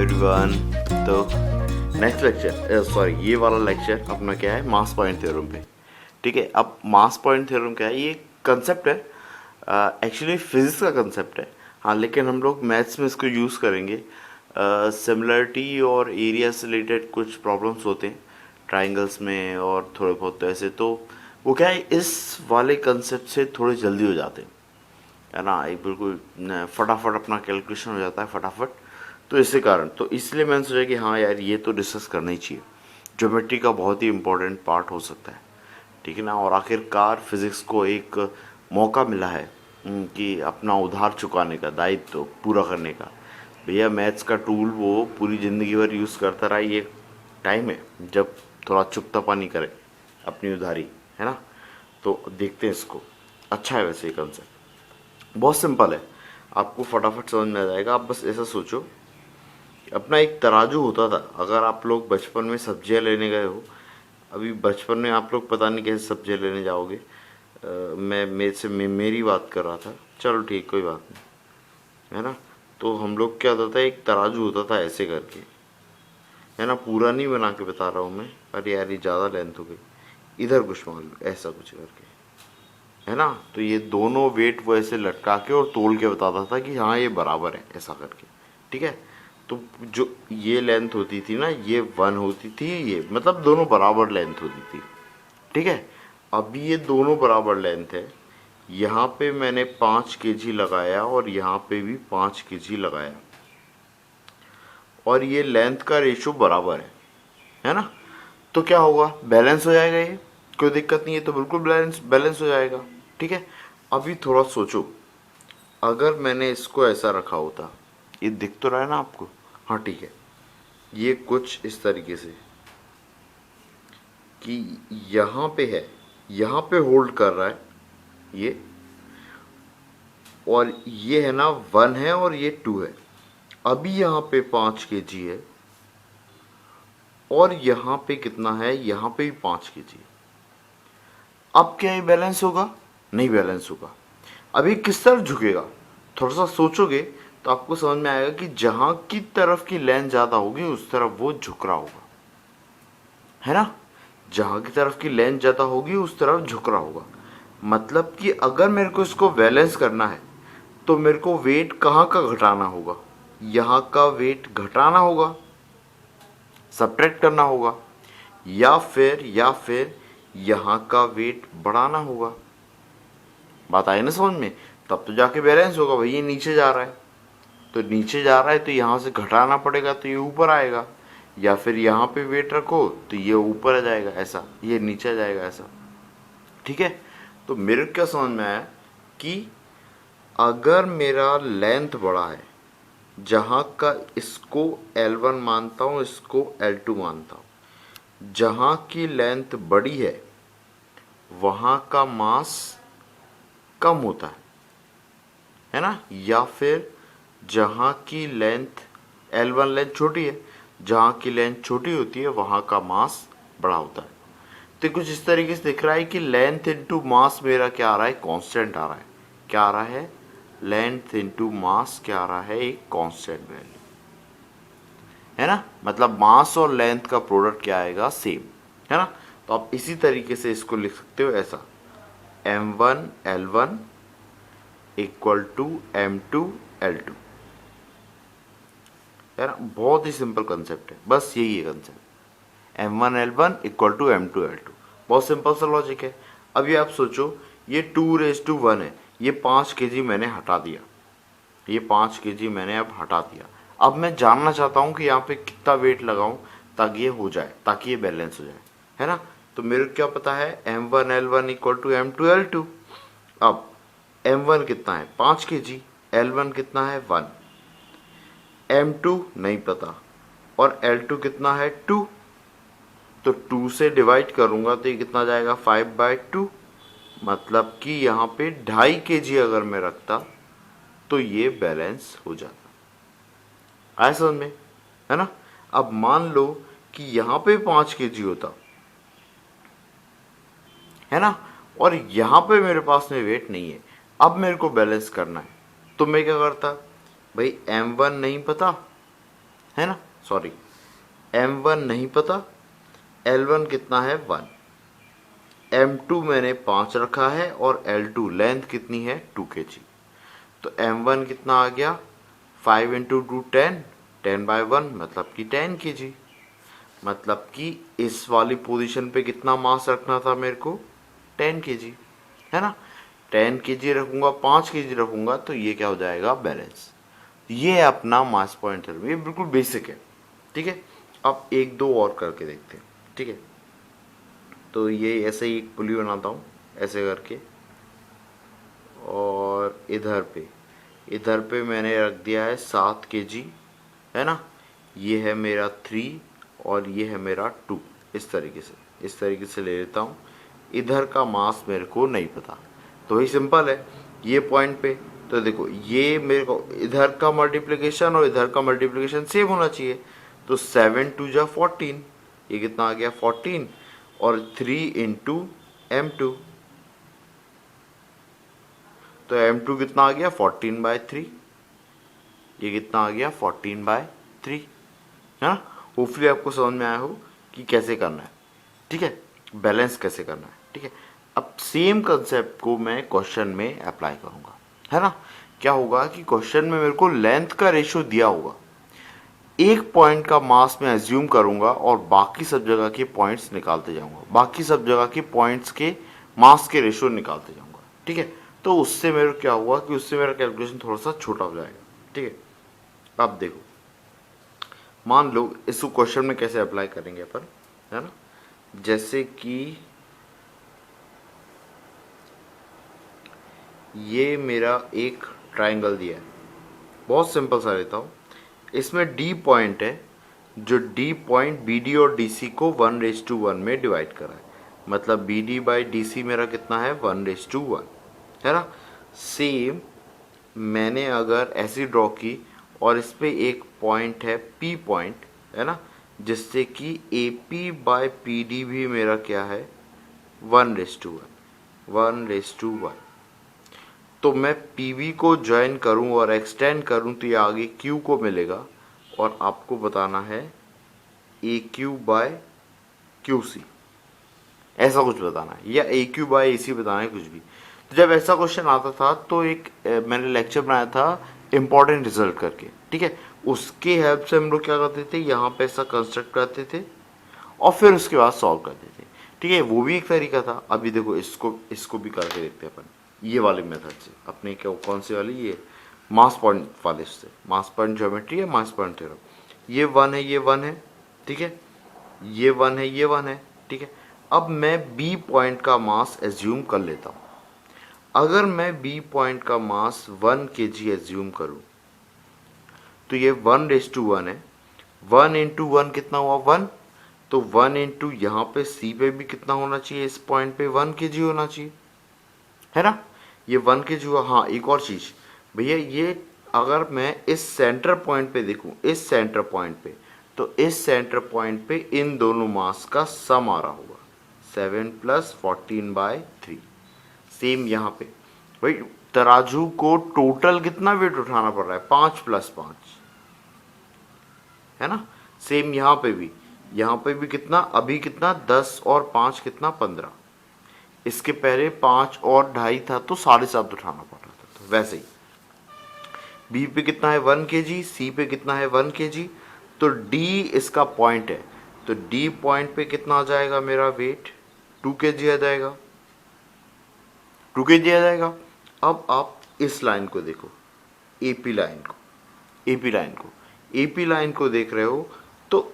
Everyone. तो next lecture, sorry ये वाला लेक्चर अपना क्या है, मास पॉइंट थ्योरम पे। ठीक है, अब मास पॉइंट थ्योरम क्या है, ये कंसेप्ट है, एक्चुअली फिजिक्स का कंसेप्ट है। हाँ, लेकिन हम लोग मैथ्स में इसको यूज़ करेंगे। सिमिलरिटी और एरिया से रिलेटेड कुछ प्रॉब्लम्स होते हैं ट्राइंगल्स में और थोड़े बहुत तो ऐसे, तो वो क्या है, इस वाले कंसेप्ट से थोड़े जल्दी हो जाते हैं, है ना। एक बिल्कुल फटाफट अपना कैलकुलेशन हो जाता है फटाफट। तो इसी कारण, तो इसलिए मैंने सोचा कि हाँ यार, ये तो डिस्कस करना ही चाहिए। ज्योमेट्री का बहुत ही इम्पोर्टेंट पार्ट हो सकता है, ठीक है ना। और आखिरकार फिजिक्स को एक मौका मिला है कि अपना उधार चुकाने का, दायित्व तो पूरा करने का। भैया मैथ्स का टूल वो पूरी ज़िंदगी भर यूज़ करता रहा, ये टाइम है जब थोड़ा चुकता पानी करे अपनी उधारी, है ना। तो देखते हैं इसको। अच्छा है वैसे ये कंसेप्ट, बहुत सिंपल है, आपको फटाफट समझ में आ जाएगा। आप बस ऐसा सोचो, अपना एक तराजू होता था। अगर आप लोग बचपन में सब्जियां लेने गए हो, अभी बचपन में आप लोग पता नहीं कैसे सब्जियां लेने जाओगे, मैं मेरी बात कर रहा था, चलो ठीक, कोई बात नहीं, है ना। तो हम लोग क्या होता था, एक तराजू होता था ऐसे करके, है ना। पूरा नहीं बना के बता रहा हूँ मैं, अरे यार ये ज़्यादा लेंथ हो गई, इधर कुछ मान लो ऐसा कुछ करके, है ना। तो ये दोनों वेट वो ऐसे लटका के और तोल के बताता था कि हाँ ये बराबर है, ऐसा करके, ठीक है। तो जो ये लेंथ होती थी ना, ये 1 होती थी, ये मतलब दोनों बराबर लेंथ होती थी, ठीक है। अभी ये दोनों बराबर लेंथ है, यहाँ पे मैंने 5 kg लगाया और यहाँ पे भी 5 kg लगाया, और ये लेंथ का रेशो बराबर है ना। तो क्या होगा, बैलेंस हो जाएगा, ये कोई दिक्कत नहीं है, तो बिल्कुल बैलेंस बैलेंस हो जाएगा, ठीक है। अभी थोड़ा सोचो, अगर मैंने इसको ऐसा रखा होता, ये दिख तो रहा है ना आपको, हाँ ठीक है, ये कुछ इस तरीके से कि यहाँ पे है, यहाँ पे होल्ड कर रहा है ये, और ये है ना 1 है और ये 2 है। अभी यहाँ पे 5 kg है और यहाँ पे कितना है, यहाँ पे भी 5 kg है। अब क्या ये बैलेंस होगा? नहीं बैलेंस होगा। अभी किस तरफ झुकेगा, थोड़ा सा सोचोगे तो आपको समझ में आएगा कि जहां की तरफ की लेंथ ज्यादा होगी उस तरफ वो झुक रहा होगा, है ना। जहां की तरफ की लेंथ ज्यादा होगी उस तरफ झुक रहा होगा। मतलब कि अगर मेरे को इसको बैलेंस करना है तो मेरे को वेट कहाँ का घटाना होगा, यहाँ का वेट घटाना होगा, सब्ट्रैक्ट करना होगा, या फिर यहाँ का वेट बढ़ाना होगा। बात आई ना समझ में, तब तो जाके बैलेंस होगा। भाई ये नीचे जा रहा है, तो नीचे जा रहा है तो यहाँ से घटाना पड़ेगा तो ये ऊपर आएगा, या फिर यहाँ पे वेट रखो तो ये ऊपर आ जाएगा ऐसा, ये नीचे आ जाएगा ऐसा, ठीक है। तो मेरे क्या समझ में आया कि अगर मेरा लेंथ बड़ा है, जहाँ का इसको L1 मानता हूँ, इसको L2 मानता हूँ, जहाँ की लेंथ बड़ी है वहाँ का मास कम होता है ना। या फिर जहाँ की लेंथ L1 लेंथ छोटी है, जहाँ की लेंथ छोटी होती है वहाँ का मास बड़ा होता है। तो कुछ इस तरीके से दिख रहा है कि लेंथ इनटू मास मेरा क्या आ रहा है, कांस्टेंट आ रहा है। क्या आ रहा है, लेंथ इनटू मास क्या आ रहा है, एक कांस्टेंट वैल्यू, है ना। मतलब मास और लेंथ का प्रोडक्ट क्या आएगा, सेम, है ना। तो आप इसी तरीके से इसको लिख सकते हो ऐसा, m1 L1 equal to m2 L2, है ना। बहुत ही सिंपल कंसेप्ट है, बस यही है concept, m1 L1 equal to m2 L2, बहुत सिंपल सा लॉजिक है। अभी आप सोचो, ये 2:1 है, ये 5 kg मैंने हटा दिया, ये 5 kg मैंने अब हटा दिया। अब मैं जानना चाहता हूँ कि यहाँ पे कितना वेट लगाऊं ताकि ये हो जाए, ताकि ये बैलेंस हो जाए, है ना। तो मेरे को क्या पता है, m1 L1 equal to m2 L2। अब m1 कितना है, 5 kg, L1 कितना है, 1, m2 नहीं पता, और L2 कितना है, 2। तो 2 से डिवाइड करूंगा तो ये कितना जाएगा, 5/2। मतलब कि यहाँ पे 2.5 kg अगर मैं रखता तो ये बैलेंस हो जाता, आया समझ में, है ना। अब मान लो कि यहाँ पे 5 kg होता, है ना, और यहाँ पे मेरे पास में वेट नहीं है, अब मेरे को बैलेंस करना है, तो मैं क्या करता, भाई m1 नहीं पता, है ना, सॉरी m1 नहीं पता, l1 कितना है 1, m2 मैंने 5 रखा है और l2 लेंथ कितनी है 2 kg। तो m1 कितना आ गया 5 इंटू 2 10, 10/1 मतलब कि 10 kg। मतलब कि इस वाली पोजीशन पे कितना मास रखना था मेरे को 10 kg, है ना। 10 kg रखूंगा, 5 kg रखूंगा तो ये क्या हो जाएगा बैलेंस। ये है अपना मास पॉइंट थ्योरम, ये बिल्कुल बेसिक है, ठीक है। अब एक दो और करके देखते हैं, ठीक है। तो ये ऐसे ही एक पुली बनाता हूँ ऐसे करके, और इधर पे मैंने रख दिया है 7 kg, है ना। ये है मेरा 3 और ये है मेरा 2, इस तरीके से ले लेता हूँ। इधर का मास मेरे को नहीं पता, तो ही सिंपल है ये पॉइंट पे। तो देखो ये मेरे को इधर का मल्टीप्लिकेशन और इधर का मल्टीप्लिकेशन सेम होना चाहिए। तो 7 2 जा 14, ये कितना आ गया 14, और 3 इंटू m2, तो m2 कितना आ गया 14/3, ये कितना आ गया 14/3, है ना। होपफुली आपको समझ में आया हो कि कैसे करना है, ठीक है, बैलेंस कैसे करना है, ठीक है। अब सेम कंसेप्ट को मैं क्वेश्चन में अप्लाई करूंगा, है ना। क्या होगा कि क्वेश्चन में मेरे को लेंथ का रेशियो दिया होगा, एक पॉइंट का मास मैं एज्यूम करूंगा और बाकी सब जगह के पॉइंट्स निकालते जाऊंगा, बाकी सब जगह के पॉइंट्स के मास के रेशियो निकालते जाऊंगा, ठीक है। तो उससे मेरे क्या हुआ कि उससे मेरा कैलकुलेशन थोड़ा सा छोटा हो जाएगा, ठीक है। अब देखो, मान लो इसको क्वेश्चन में कैसे अप्लाई करेंगे अपन, है ना। जैसे कि ये मेरा एक ट्राइंगल दिया है, बहुत सिंपल सा लेता हूँ। इसमें डी पॉइंट है, जो डी पॉइंट बी डी और डी सी को 1:1 में डिवाइड करा है। मतलब B D by D C मेरा कितना है 1:1, है ना। सेम मैंने अगर ऐसी ड्रॉ की और इस पे एक पॉइंट है पी पॉइंट, है ना, जिससे कि A P by P D भी मेरा क्या है 1:1। तो मैं पी वी को ज्वाइन करूं और एक्सटेंड करूं तो ये आगे क्यू को मिलेगा, और आपको बताना है ए क्यू बाय क्यू सी, ऐसा कुछ बताना है, या ए क्यू बाय ए सी बताना है, कुछ भी। तो जब ऐसा क्वेश्चन आता था तो एक मैंने लेक्चर बनाया था इंपॉर्टेंट रिजल्ट करके, ठीक है। उसके हेल्प से हम लोग क्या करते थे, यहाँ पे ऐसा कंस्ट्रक्ट करते थे और फिर उसके बाद सॉल्व करते थे, ठीक है। वो भी एक तरीका था। अभी देखो इसको भी करके देखते हैं अपन ये वाले मेथड से। अपने क्या कौन सी वाली, ये मास पॉइंट वाले से, मास पॉइंट ज्योमेट्री है, मास पॉइंट थ्योरम। ये 1 है, ये 1 है, ठीक है, ये 1 है, ये 1 है, ठीक है। अब मैं बी पॉइंट का मास एज्यूम कर लेता हूँ। अगर मैं बी पॉइंट का मास 1 kg एज्यूम करूँ तो ये 1:1 है। 1 इंटू 1 कितना हुआ 1, तो 1 इंटू यहाँ पे सी पे भी कितना होना चाहिए, इस पॉइंट पे 1 kg होना चाहिए, है ना। ये 1 kg हुआ। हाँ एक और चीज भैया, ये अगर मैं इस सेंटर पॉइंट पे देखूं, इस सेंटर पॉइंट पे, तो इस सेंटर पॉइंट पे इन दोनों मास का सम आ रहा होगा 7 + 14/3। सेम यहाँ पे भाई तराजू को टोटल कितना वेट उठाना पड़ रहा है 5 + 5, है ना। सेम यहाँ पे भी कितना, अभी कितना 10 और 5 कितना 15, इसके पहले 5 और 2.5 था तो 7.5 उठाना पड़ रहा था। तो वैसे ही बी पे कितना है 1 kg, सी पे कितना है 1 kg, तो डी इसका पॉइंट है, तो डी पॉइंट पे कितना आ जाएगा मेरा वेट 2 kg आ जाएगा, 2 kg आ जाएगा। अब आप इस लाइन को देखो, एपी लाइन को, एपी लाइन को देख रहे हो, तो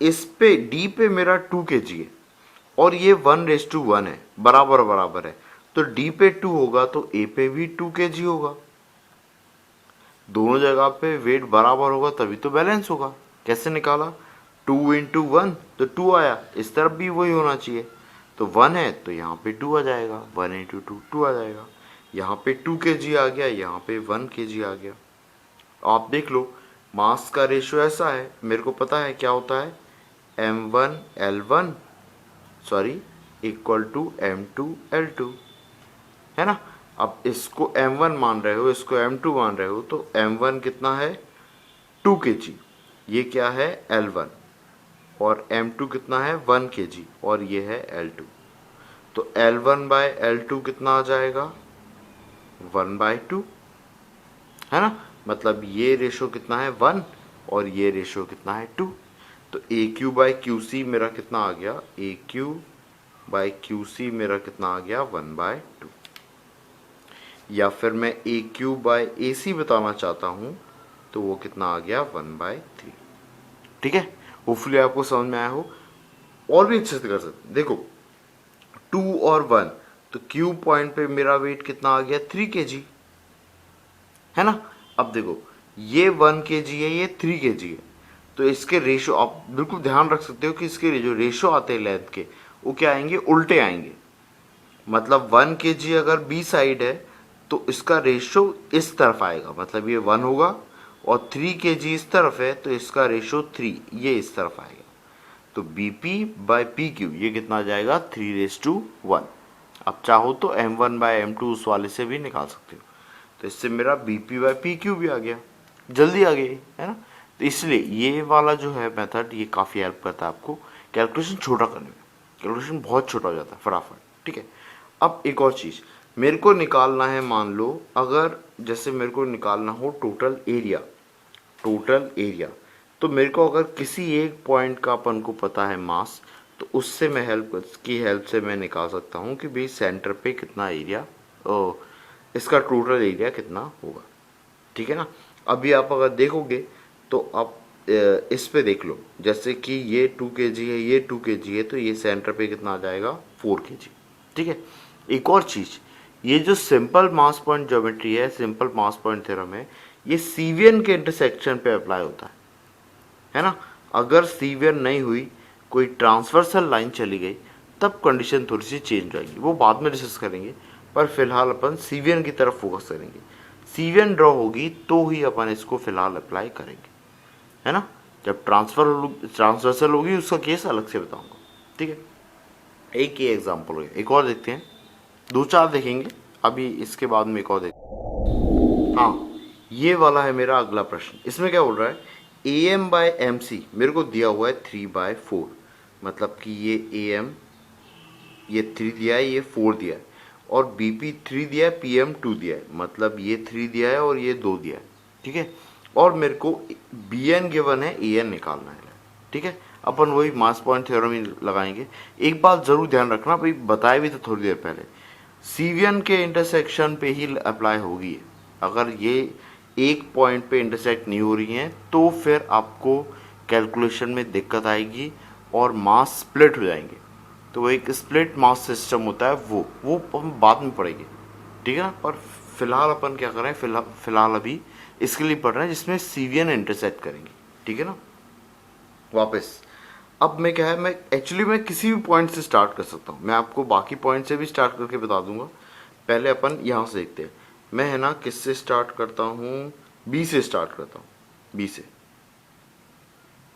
इस पे डी पे मेरा 2 kg है और ये 1:1 है, बराबर बराबर है। तो डी पे 2 होगा तो ए पे भी 2 kg होगा, दोनों जगह पे वेट बराबर होगा तभी तो बैलेंस होगा। कैसे निकाला, 2 इंटू 1 तो 2 आया, इस तरफ भी वही होना चाहिए। तो 1 है तो यहाँ पे 2 आ जाएगा, 1 इंटू 2 2 आ जाएगा, यहाँ पे 2 kg आ गया, यहाँ पे 1 kg आ गया। आप देख लो मास का रेशियो ऐसा है, मेरे को पता है क्या होता है, m1l1 sorry equal to m2l2, है ना। अब इसको m1 मान रहे हो, इसको m2 मान रहे हो, तो m1 कितना है 2 kg ये क्या है L1 और M2 कितना है 1 kg और ये है L2। तो L1 बाय L2 कितना आ जाएगा 1/2, है ना। मतलब ये रेशो कितना है 1 और ये रेशो कितना है 2। तो AQ बाई QC मेरा कितना आ गया, AQ बाई QC मेरा कितना आ गया 1/2। या फिर मैं AQ बाई AC बताना चाहता हूँ तो वो कितना आ गया 1/3। ठीक है, होपफुली आपको समझ में आया हो। और भी अच्छे से कर सकते, देखो 2 और 1, तो Q पॉइंट पे मेरा वेट कितना आ गया 3 kg, है ना। अब देखो ये 1 kg है, ये 3 kg है, तो इसके रेशो आप बिल्कुल ध्यान रख सकते हो कि इसके जो रेशो आते हैं लेंथ के वो क्या आएंगे, उल्टे आएंगे। मतलब 1 kg अगर बी साइड है तो इसका रेशो इस तरफ आएगा, मतलब ये 1 होगा, और 3 kg इस तरफ है तो इसका रेशो 3 ये इस तरफ आएगा। तो BP बाई PQ ये कितना आ जाएगा 3:1। अब चाहो तो M1 बाय M2 उस वाले से भी निकाल सकते हो। तो इससे मेरा BP बाई PQ भी आ गया, जल्दी आ गई, है ना। तो इसलिए ये वाला जो है मेथड ये काफ़ी हेल्प करता है आपको कैलकुलेशन छोटा करने में। कैलकुलेशन बहुत छोटा हो जाता है फटाफट। ठीक है, अब एक और चीज़ मेरे को निकालना है, मान लो अगर जैसे मेरे को निकालना हो टोटल एरिया, तो मेरे को अगर किसी एक पॉइंट का अपन को पता है मास, तो उससे मैं हेल्प से मैं निकाल सकता हूँ कि भाई सेंटर पे कितना एरिया, इसका टोटल एरिया कितना होगा। ठीक है ना। अभी आप अगर देखोगे तो आप इस पे देख लो, जैसे कि ये 2 kg है, ये 2 kg है, तो ये सेंटर पे कितना आ जाएगा 4 kg। ठीक है, एक और चीज़, ये जो सिंपल मास पॉइंट ज्योमेट्री है, सिंपल मास पॉइंट थ्योरम है, ये सीवीएन के इंटरसेक्शन पे अप्लाई होता है ना। अगर सीवीएन नहीं हुई, कोई ट्रांसवर्सल लाइन चली गई, तब कंडीशन थोड़ी सी चेंज हो जाएगी, वो बाद में डिस्कस करेंगे। पर फिलहाल अपन सीवीएन की तरफ फोकस करेंगे। सीवीएन ड्रॉ होगी तो ही अपन इसको फिलहाल अप्लाई करेंगे, है ना। जब ट्रांसवर्सल होगी उसका केस अलग से बताऊंगा। ठीक है, एक ही एग्जांपल हो गया, एक और देखते हैं, 2-4 देखेंगे अभी, इसके बाद में एक और देखेंगे। हाँ, ये वाला है मेरा अगला प्रश्न। इसमें क्या बोल रहा है, AM बाय MC मेरे को दिया हुआ है 3/4, मतलब कि ये AM ये 3 दिया है, ये 4 दिया है, और BP 3 दिया है, PM 2 दिया है, मतलब ये 3 दिया है और ये 2 दिया है। ठीक है, और मेरे को BN गिवन है, AN निकालना है। ठीक है, अपन वही मास पॉइंट थ्योरम ही लगाएंगे। एक बात जरूर ध्यान रखना, भाई बताए भी तो थोड़ी देर पहले, सीवीएन के इंटरसेक्शन पे ही अप्लाई होगी। अगर ये एक पॉइंट पे इंटरसेक्ट नहीं हो रही हैं तो फिर आपको कैलकुलेशन में दिक्कत आएगी और मास स्प्लिट हो जाएंगे। तो वो एक स्प्लिट मास सिस्टम होता है, वो हम बाद में पढ़ेंगे। ठीक है ना, पर फिलहाल अपन क्या कर रहे हैं, फिलहाल अभी इसके लिए पढ़ रहे हैं जिसमें सीवीएन इंटरसेक्ट करेंगे। ठीक है ना, वापस अब मैं क्या है, मैं किसी भी पॉइंट से स्टार्ट कर सकता हूँ, मैं आपको बाकी पॉइंट से भी स्टार्ट करके बता दूंगा। पहले अपन यहाँ से देखते हैं। मैं है ना किससे स्टार्ट करता हूँ, बी से स्टार्ट करता हूँ, बी से,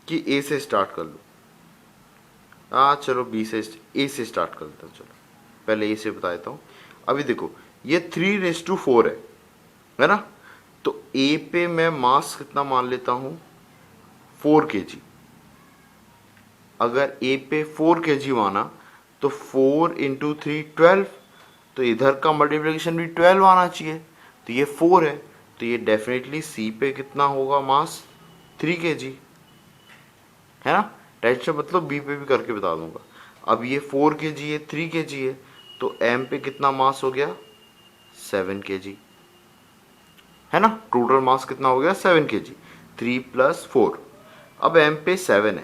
कि ए से स्टार्ट कर लूँ। चलो ए से स्टार्ट कर लेता हूँ। चलो पहले ए से बता देता हूँ। अभी देखो ये 3:4 है ना। तो ए पे मैं मास कितना मान लेता हूँ 4 kg। अगर ए पे 4 kg माना तो 4 × 3 12, तो इधर का मल्टीप्लिकेशन भी 12 आना चाहिए। तो ये 4 है, तो ये डेफिनेटली सी पे कितना होगा मास 3 kg, है ना। टेंशन मतलब बी पे भी करके बता दूंगा। अब ये 4 kg है, 3 kg है, तो एम पे कितना मास हो गया 7 kg, है ना। टोटल मास कितना हो गया 7 kg, 3 + 4। अब एम पे 7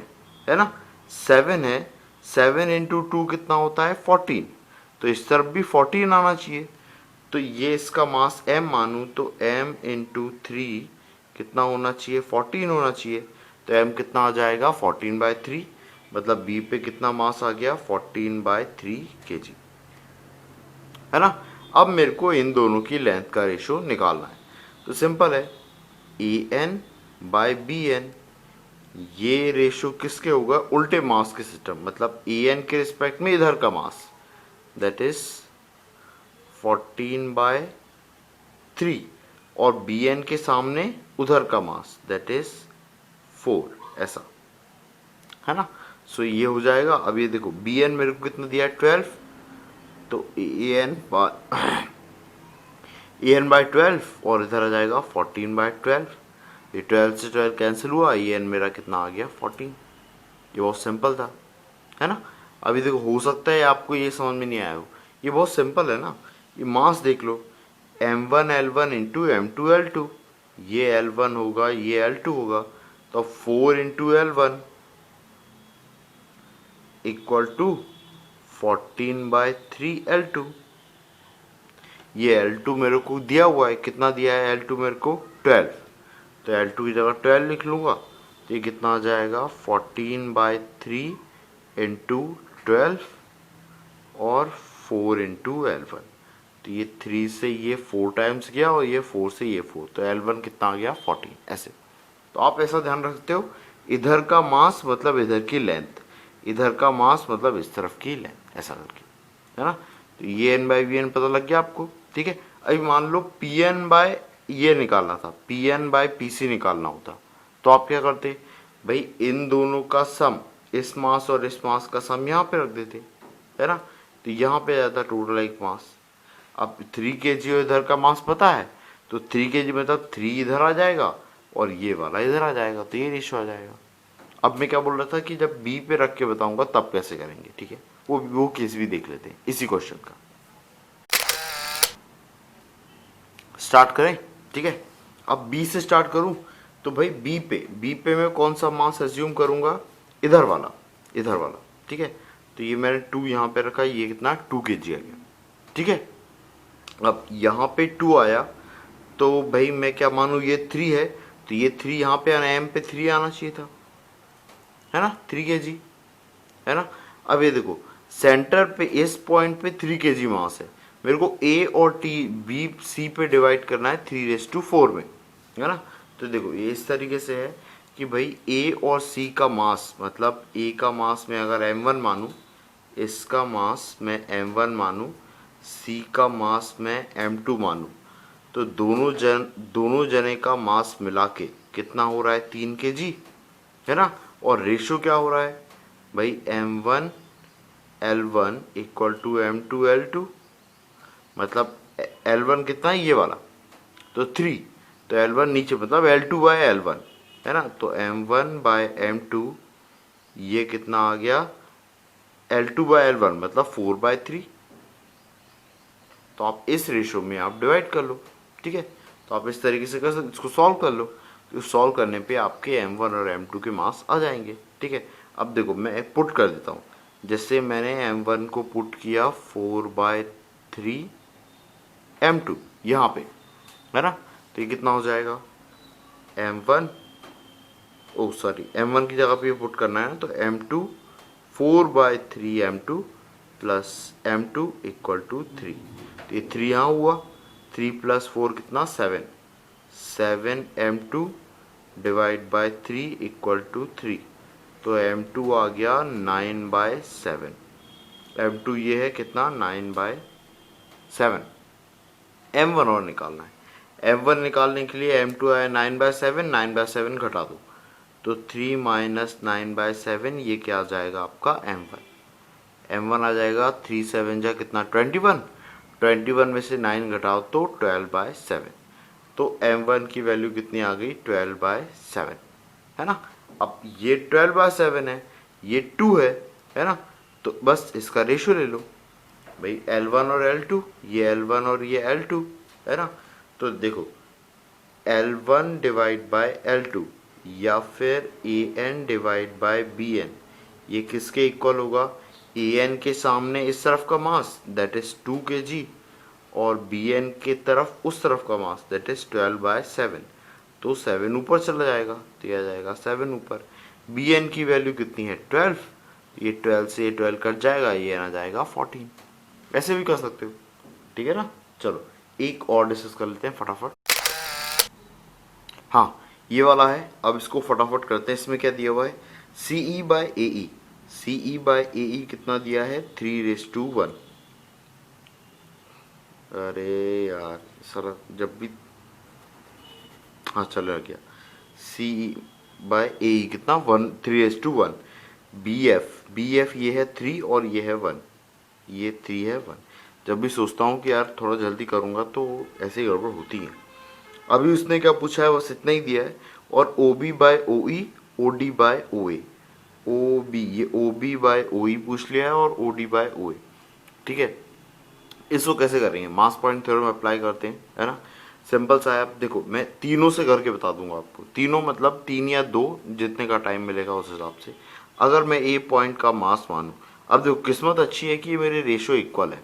है ना, 7 है, 7 × 2 कितना होता है 14, तो इस तरफ भी 14 आना चाहिए। तो ये इसका मास m मानूं तो m × 3 कितना होना चाहिए 14 होना चाहिए। तो m कितना आ जाएगा 14/3, मतलब b पे कितना मास आ गया 14/3 kg, है ना। अब मेरे को इन दोनों की लेंथ का रेशो निकालना है। तो सिंपल है, AN/BN, ये रेशो किसके होगा, उल्टे मास के सिस्टम, मतलब AN के रिस्पेक्ट में इधर का मास, दैट इज 14/3, और BN के सामने उधर का मास, दैट इज 4 ऐसा है ना। सो ये हो जाएगा। अब ये देखो बी एन मेरे को कितना दिया है 12, तो ए एन बाई 12 और इधर आ जाएगा 14/12। ये 12 से 12 कैंसिल हुआ, ए एन मेरा कितना आ गया 14। ये बहुत सिंपल था, है ना। अभी देखो हो सकता है आपको ये समझ में नहीं आया हो, ये बहुत सिंपल है ना। ये मास देख लो, m1 L1 into M2 L2, ये L1 होगा ये L2 होगा, तो 4 into L1 equal to 14/3 L2। ये L2 मेरे को दिया हुआ है, कितना दिया है L2 मेरे को 12, तो L2 की जगह 12 लिख लूँगा, तो ये कितना आ जाएगा 14/3 इंटू 12 और 4 इंटू L1। तो ये 3 से ये 4 टाइम्स गया और ये 4 से ये 4, तो L1 कितना आ गया 14 ऐसे। तो आप ऐसा ध्यान रखते हो, इधर का मास मतलब इधर की लेंथ, इधर का मास मतलब इस तरफ की लेंथ, ऐसा करके, है ना। तो ये एन बाई वी एन पता लग गया आपको, ठीक है। अभी मान लो पी एन बाय ये निकालना था, P N by P C निकालना होता, तो आप क्या करते भाई, इन दोनों का सम, इस मास और इस मास का सम यहाँ पे रख देते, है ना। तो यहाँ पे जाता टोटल एक मास। अब 3 kg और इधर का मास पता है, तो 3 kg मतलब 3 इधर आ जाएगा और ये वाला इधर आ जाएगा, तो ये रेशो आ जाएगा। अब मैं क्या बोल रहा था कि जब बी पे रख के बताऊंगा तब कैसे करेंगे, ठीक है। वो केस भी देख लेते हैं इसी क्वेश्चन का। स्टार्ट करें, ठीक है। अब बी से स्टार्ट करूं, तो भाई बी पे मैं कौन सा मास एज्यूम करूंगा, इधर वाला, इधर वाला, ठीक है। तो ये मैंने 2 यहाँ पे रखा, ये कितना 2 kg आ गया, ठीक है। अब यहाँ पे 2 आया, तो भाई मैं क्या मानूँ, ये 3 है, तो ये 3 यहाँ पे आना, एम पे 3 आना चाहिए था, है ना, 3 kg, है ना। अब ये देखो सेंटर पे इस पॉइंट पे 3 kg मास है, मेरे को ए और टी बी सी पे डिवाइड करना है 3/4 में, है ना। तो देखो ये इस तरीके से है कि भाई ए और सी का मास, मतलब ए का मास मैं अगर m1 मानूँ, इसका मास मैं m1 मानूँ, सी का मास मैं m2 मानूँ, तो दोनों जने का मास मिला के कितना हो रहा है 3 kg, है ना। और रेशो क्या हो रहा है भाई, m1 L1 equal to M2 L2, मतलब L1 कितना है ये वाला, तो 3, तो L1 नीचे मतलब L2 बाय L1, है ना। तो M1 बाय M2 ये कितना आ गया L2 बाय L1 मतलब 4/3। तो आप इस रेशो में आप डिवाइड कर लो, ठीक है। तो आप इस तरीके से कर सकते, इसको सॉल्व कर लो, तो सॉल्व करने पे आपके M1 और M2 के मास आ जाएंगे, ठीक है। अब देखो मैं एक पुट कर देता हूँ, जैसे मैंने M1 को पुट किया 4/3 M2 यहाँ पे, है ना। तो ये कितना हो जाएगा M1, ओ सॉरी M1 की जगह पे पुट करना है ना, तो M2 4/3 M2 plus M2 equal to 3, तो ये 3 यहाँ हुआ, 3 + 4 कितना 7 M2 divide by 3 equal to 3, तो M2 आ गया 9/7। M2 ये है कितना 9/7। M1 और निकालना है, M1 निकालने के लिए M2 आया 9/7, 9/7 घटा दो, तो 3 माइनस 9/7, ये क्या आ जाएगा आपका M1 आ जाएगा 3 7 जा कितना 21 में से 9 घटाओ तो 12/7, तो M1 की वैल्यू कितनी आ गई 12/7, है ना। अब ये 12/7 है, ये 2 है ना। तो बस इसका रेशो ले लो भाई, L1 और L2, ये L1 और ये L2, है ना। तो देखो L1 डिवाइड बाय L2 या फिर AN डिवाइड बाय BN, ये किसके इक्वल होगा, AN के सामने इस तरफ का मास दैट इज 2 kg और BN के तरफ उस तरफ का मास दैट इज 12/7, तो 7 ऊपर चला जाएगा, तो यह आ जाएगा 7 ऊपर। BN की वैल्यू कितनी है 12, ये 12 से 12 कट जाएगा, ये आ जाएगा 14। ऐसे भी कर सकते हो, ठीक है ना। चलो एक और डिस्कस कर लेते हैं फटाफट। हाँ ये वाला है, अब इसको फटाफट करते हैं। इसमें क्या दिया हुआ है CE by AE, CE by AE कितना दिया है 3/1। अरे यार सर जब भी, हाँ चलो गया CE बाय ए कितना 3:1। बी एफ ये है 3 और ये है 1, ये 3 है 1। जब भी सोचता हूँ कि यार थोड़ा जल्दी करूँगा तो ऐसे ही गड़बड़ होती है। अभी उसने क्या पूछा है, बस इतना ही दिया है। और ओ बी बाय ओ ई, ओ डी बाय ओ ए। ओ बी, ये ओ बी बाय ओ ई पूछ लिया है और ओ डी बाय ओ ए। ठीक है, इसको कैसे करेंगे, मास पॉइंट थ्योरम अप्लाई करते हैं, है ना। सिंपल सा है। आप देखो मैं तीनों से करके बता दूंगा आपको, तीनों मतलब 3 या 2 जितने का टाइम मिलेगा उस हिसाब से। अगर मैं ए पॉइंट का मास मानूं, अब देखो किस्मत अच्छी है कि मेरे रेशो इक्वल है,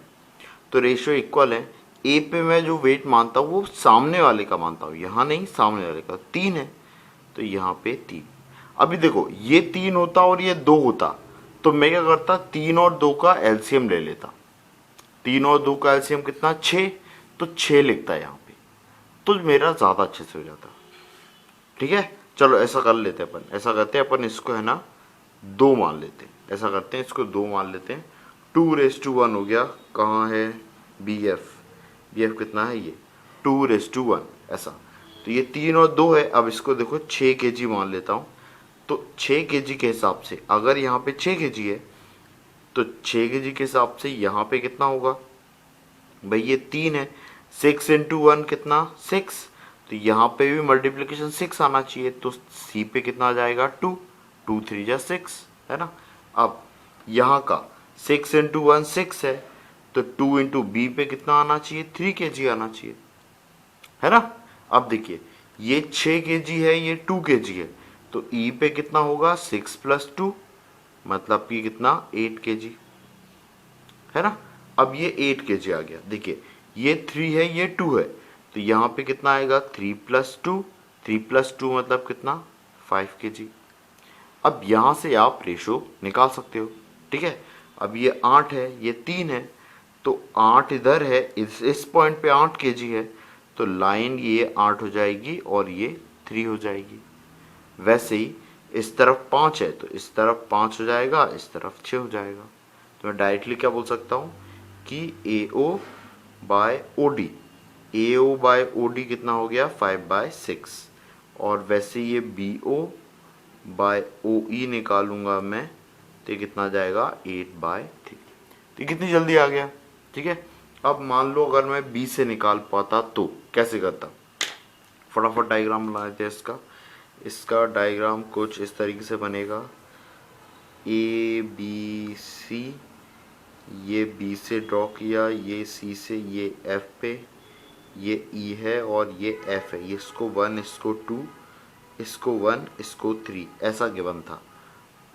तो रेशो इक्वल है। ए पे मैं जो वेट मानता हूँ वो सामने वाले का मानता हूँ, यहाँ नहीं सामने वाले का। 3 है तो यहाँ पे 3। अभी देखो ये 3 होता और ये 2 होता तो मैं क्या करता, 3 और 2 का एलसीएम ले लेता। 3 और 2 का एलसीएम कितना, 6, तो 6 लिखता है यहाँ पे, तो मेरा ज़्यादा अच्छे से हो जाता। ठीक है, चलो ऐसा कर लेते हैं अपन, ऐसा करते हैं अपन, इसको है ना 2 मान लेते हैं। ऐसा करते हैं, इसको 2 मान लेते हैं। 2:1 हो गया, कहाँ है बी एफ, बी एफ कितना है ये 2:1 ऐसा। तो ये 3 और 2 है। अब इसको देखो 6 kg मान लेता हूँ, तो 6 kg के हिसाब से अगर यहाँ पे 6 kg है तो 6 kg के हिसाब से यहाँ पे कितना होगा भाई, ये 3 है, 6 × 1 कितना 6, तो यहाँ पे भी मल्टीप्लिकेशन 6 आना चाहिए, तो सी पे कितना आ जाएगा 2, 2 3 जा 6, है ना। अब यहाँ का 6 × 1 6 है, तो 2 × बी पे कितना आना चाहिए, 3 kg आना चाहिए, है ना। अब देखिए ये 6 kg है, ये 2 kg है, तो ई पे कितना होगा 6 + 2, मतलब कि कितना 8 kg, है ना। अब ये 8 kg आ गया। देखिए ये 3 है, ये 2 है, तो यहाँ पे कितना आएगा 3 + 2, 3 + 2 मतलब कितना 5 kg। अब यहाँ से आप रेशो निकाल सकते हो। ठीक है, अब ये 8 है, ये 3 है, तो 8 इधर है, इस पॉइंट पे 8 kg है, तो लाइन ये 8 हो जाएगी और ये 3 हो जाएगी। वैसे ही इस तरफ 5 है, तो इस तरफ 5 हो जाएगा, इस तरफ 6 हो जाएगा। तो मैं डायरेक्टली क्या बोल सकता हूँ कि ए ओ बाय ओ डी, ए ओ बाय ओ डी कितना हो गया 5/6, और वैसे ये बी ओ बाय ओ ई निकालूंगा मैं, तो ये कितना जाएगा 8/3। तो कितनी जल्दी आ गया। ठीक है, अब मान लो अगर मैं बी से निकाल पाता तो कैसे करता, फटाफट डायग्राम बना देते हैं इसका। इसका डायग्राम कुछ इस तरीके से बनेगा, ए बी सी, ये बी से ड्रॉ किया, ये सी से, ये एफ पे, ये ई है और ये एफ है, ये इसको 1, इसको 2, इसको 1, इसको 3, ऐसा गिवन था,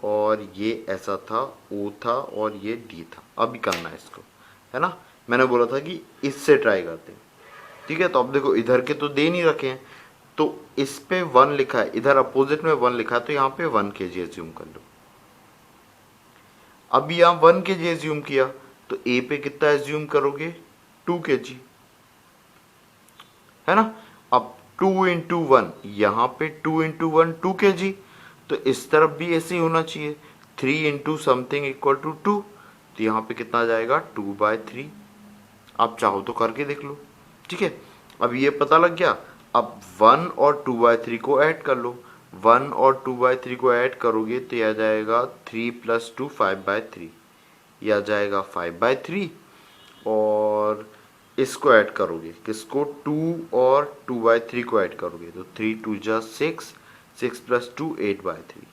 और ये ऐसा था, ओ था और ये डी था। अभी करना है इसको, है ना। मैंने बोला था कि इससे ट्राई करते हैं। ठीक है, तो अब देखो इधर के तो दे नहीं रखे हैं, तो इस पे 1 लिखा है, इधर अपोजिट में 1 लिखा है, तो यहाँ पे 1 kg एज्यूम कर लो। अब यहाँ 1 kg एज्यूम किया, तो ए पे कितना एज्यूम करोगे 2 kg, है ना। अब 2 × 1, यहाँ पे 2 × 1 2 kg, तो इस तरफ भी ऐसे ही होना चाहिए, 3 × समथिंग = 2, तो यहाँ पे कितना आ जाएगा 2/3। आप चाहो तो करके देख लो। ठीक है, अब ये पता लग गया। अब 1 और 2/3 को ऐड कर लो, 1 और 2/3 को ऐड करोगे तो यह आ जाएगा 3 + 2 5/3, यह आ जाएगा 5/3, और इसको ऐड करोगे, किसको 2 और 2/3 को ऐड करोगे, तो 3 2 जा 6, 6 + 2 8/3,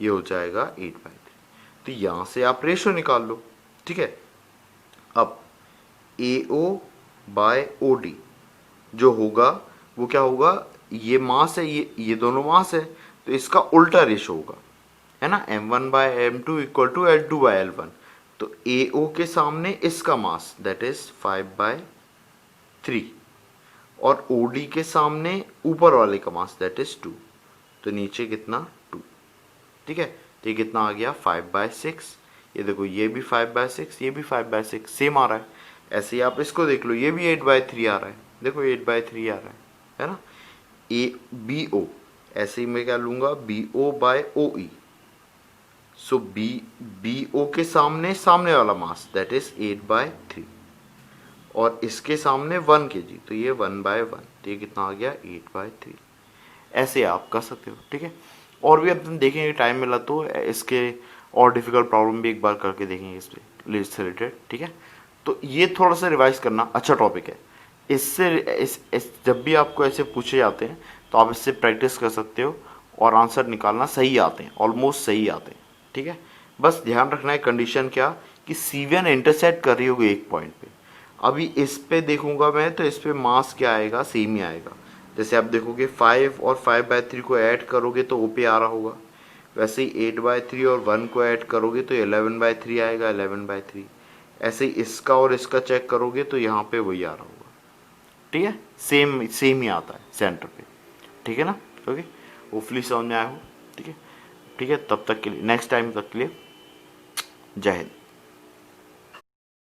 ये हो जाएगा 8/3। तो यहाँ से आप रेशो निकाल लो। ठीक है, अब ए ओ बाय ओ डी जो होगा वो क्या होगा, ये मास है, ये दोनों मास है, तो इसका उल्टा रेशो होगा, है ना। m1/m2 = l2/l1, तो ए ओ के सामने इसका मास दैट इज 5/3, और ओ डी के सामने ऊपर वाले का मास दैट इज 2, तो नीचे कितना 2। ठीक है, तो ये कितना आ गया 5/6। ये देखो ये भी 5/6, ये भी 5/6 सेम आ रहा है। ऐसे ही आप इसको देख लो, ये भी 8/3 आ रहा है, देखो 8/3 आ रहा है ना। ए बी ओ, ऐसे ही मैं क्या लूंगा बी ओ बाय ओ ई, सो बी ओ के सामने सामने वाला मास दैट इज 8/3, और इसके सामने 1 kg, तो ये 1/1, तो ये कितना आ गया 8/3। ऐसे आप कर सकते हो। ठीक है, और भी अपन देखेंगे टाइम मिला तो इसके और डिफिकल्ट प्रॉब्लम भी एक बार करके देखेंगे इस पे लिस्ट से रिलेटेड, ठीक है। तो ये थोड़ा सा रिवाइज करना अच्छा टॉपिक है। इससे जब भी आपको ऐसे पूछे जाते हैं तो आप इससे प्रैक्टिस कर सकते हो और आंसर निकालना सही आते हैं, ऑलमोस्ट सही आते हैं, ठीक है। बस ध्यान रखना है कंडीशन क्या, कि C1 इंटरसेक्ट कर रही होगी एक पॉइंट पे। अभी इस पे देखूंगा मैं तो इस पे मास क्या आएगा, सेम ही आएगा। जैसे आप देखोगे 5 और 5/3 को ऐड करोगे तो ओ पे आ रहा होगा, वैसे ही 8/3 और 1 को ऐड करोगे तो 11/3 आएगा, 11/3। ऐसे ही इसका और इसका चेक करोगे तो यहाँ पे वही आ रहा होगा, ठीक है। सेम सेम ही आता है सेंटर पे, ठीक है ना। ओके, होपफुली समझ में आया हो, ठीक है। ठीक है, तब तक के लिए, नेक्स्ट टाइम तक के लिए जय हिंद।